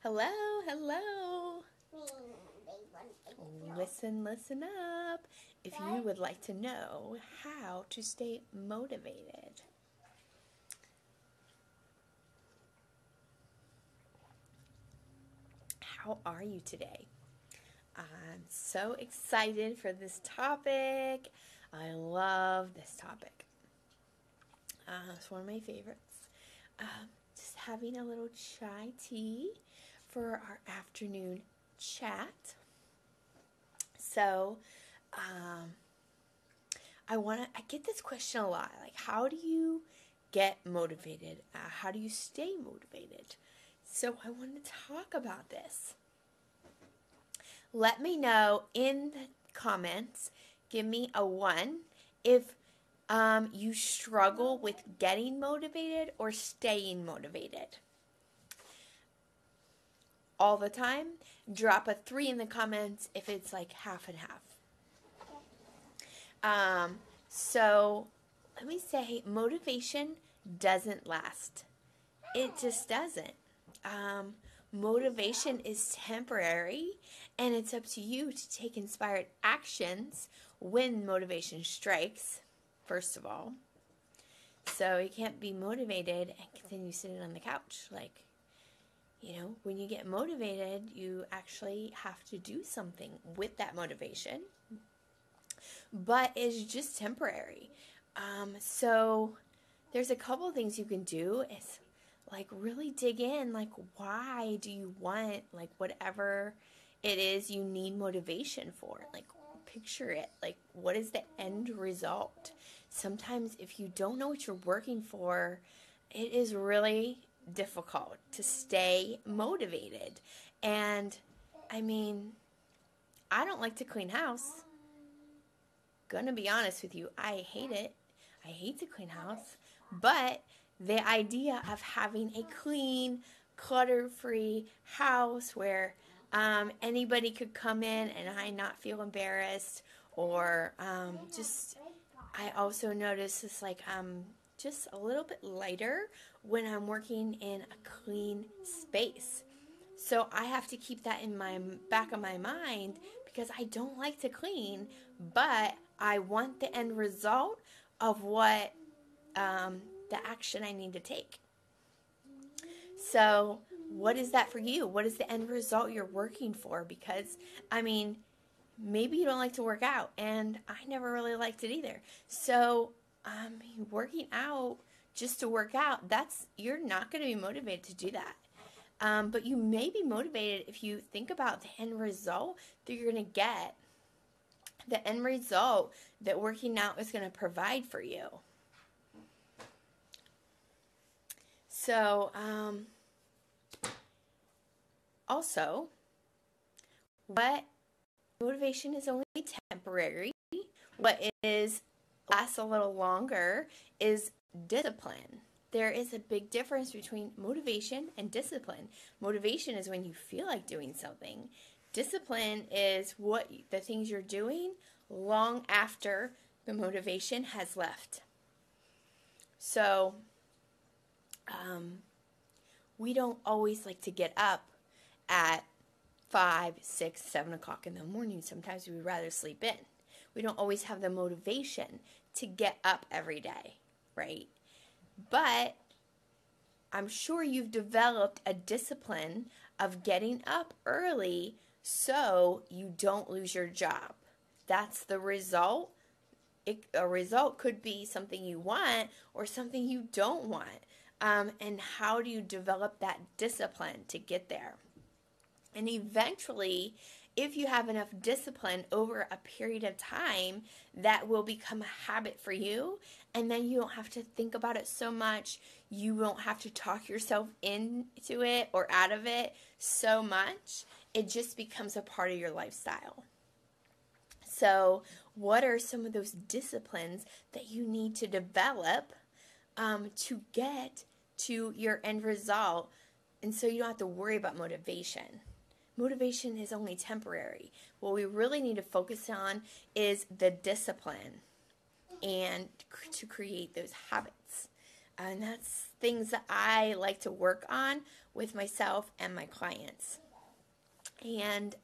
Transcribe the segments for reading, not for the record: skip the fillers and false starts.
Hello, hello. Listen up. If you would like to know how to stay motivated. How are you today? I'm so excited for this topic. I love this topic. It's one of my favorites. Just having a little chai tea for our afternoon chat. So, I get this question a lot. Like, how do you get motivated? How do you stay motivated? So I want to talk about this. Let me know in the comments. Give me a 1 if you struggle with getting motivated or staying motivated. All the time. Drop a 3 in the comments if it's like half and half. So let me say motivation doesn't last. It just doesn't. Motivation is temporary, and it's up to you to take inspired actions when motivation strikes, first of all. So you can't be motivated and continue sitting on the couch. Like, when you get motivated, you actually have to do something with that motivation. But it's just temporary. So there's a couple things you can do. Is like really dig in. Like, why do you want like whatever it is you need motivation for? Like, picture it. Like, what is the end result? Sometimes if you don't know what you're working for, it is really difficult to stay motivated. And I mean, I don't like to clean house. Gonna be honest with you, I hate it. I hate to clean house. But the idea of having a clean, clutter-free house where anybody could come in and I not feel embarrassed, or I also notice it's like just a little bit lighter when I'm working in a clean space. So I have to keep that in my back of my mind because I don't like to clean, but I want the end result of what the action I need to take. So what is that for you? What is the end result you're working for? Because, maybe you don't like to work out, and I never really liked it either. So working out just to work out, you're not going to be motivated to do that. But you may be motivated if you think about the end result that you're going to get, the end result that working out is going to provide for you. So, also, what motivation is only temporary. What lasts a little longer is discipline. There is a big difference between motivation and discipline. Motivation is when you feel like doing something. Discipline is the things you're doing long after the motivation has left. So, we don't always like to get up at 5, 6, 7 o'clock in the morning. Sometimes we'd rather sleep in. We don't always have the motivation to get up every day, right? But I'm sure you've developed a discipline of getting up early so you don't lose your job. That's the result. A result could be something you want or something you don't want. And how do you develop that discipline to get there? And eventually, if you have enough discipline over a period of time, that will become a habit for you. And then you don't have to think about it so much. You won't have to talk yourself into it or out of it so much. It just becomes a part of your lifestyle. So, what are some of those disciplines that you need to develop to get to your end result? And so you don't have to worry about motivation. Motivation is only temporary. What we really need to focus on is the discipline and to create those habits. And that's things that I like to work on with myself and my clients. And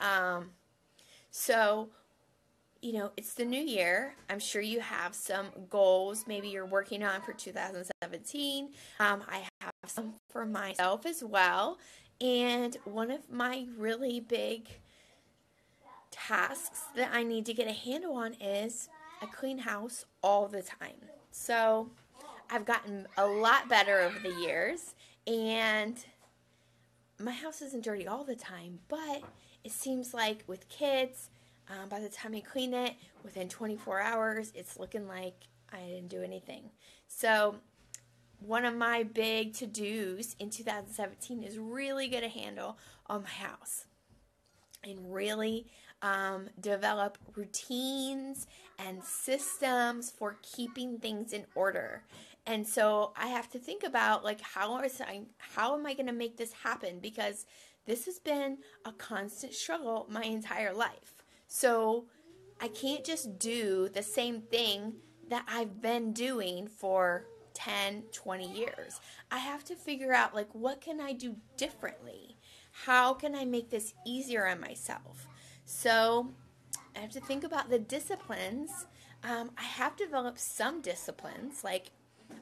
so, it's the new year. I'm sure you have some goals maybe you're working on for 2017. I have some for myself as well. And one of my really big tasks that I need to get a handle on is a clean house all the time. So I've gotten a lot better over the years, and my house isn't dirty all the time, but it seems like with kids, by the time I clean it, within 24 hours, it's looking like I didn't do anything. So one of my big to-dos in 2017 is really get a handle on my house and really develop routines and systems for keeping things in order. And so I have to think about, like, how am I going to make this happen? Because this has been a constant struggle my entire life. So I can't just do the same thing that I've been doing for 10, 20 years. I have to figure out, like, what can I do differently? How can I make this easier on myself? So I have to think about the disciplines. I have developed some disciplines, like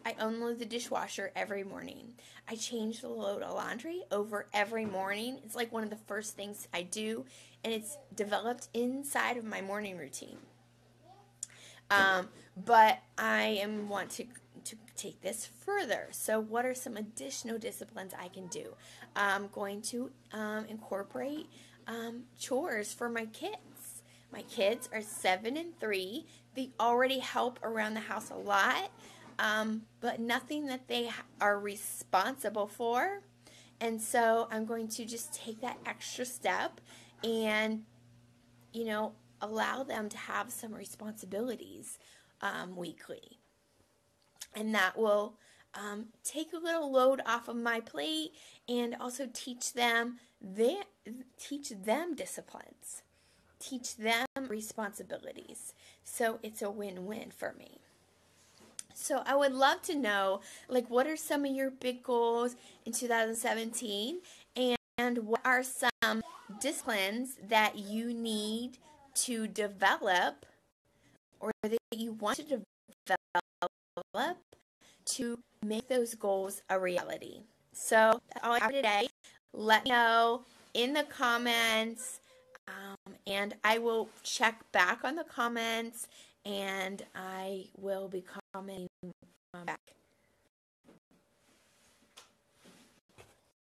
I unload the dishwasher every morning. I change the load of laundry over every morning. It's like one of the first things I do, and it's developed inside of my morning routine. But I want to take this further. So what are some additional disciplines I can do? I'm going to incorporate chores for my kids. My kids are 7 and 3. They already help around the house a lot, but nothing that they are responsible for. And so I'm going to just take that extra step and, allow them to have some responsibilities weekly. And that will take a little load off of my plate and also teach them disciplines, teach them responsibilities. So it's a win-win for me. So I would love to know, like, what are some of your big goals in 2017, and what are some disciplines that you need to develop or that you want to develop to make those goals a reality. So that's all I have today. Let me know in the comments, and I will check back on the comments, and I will be commenting back.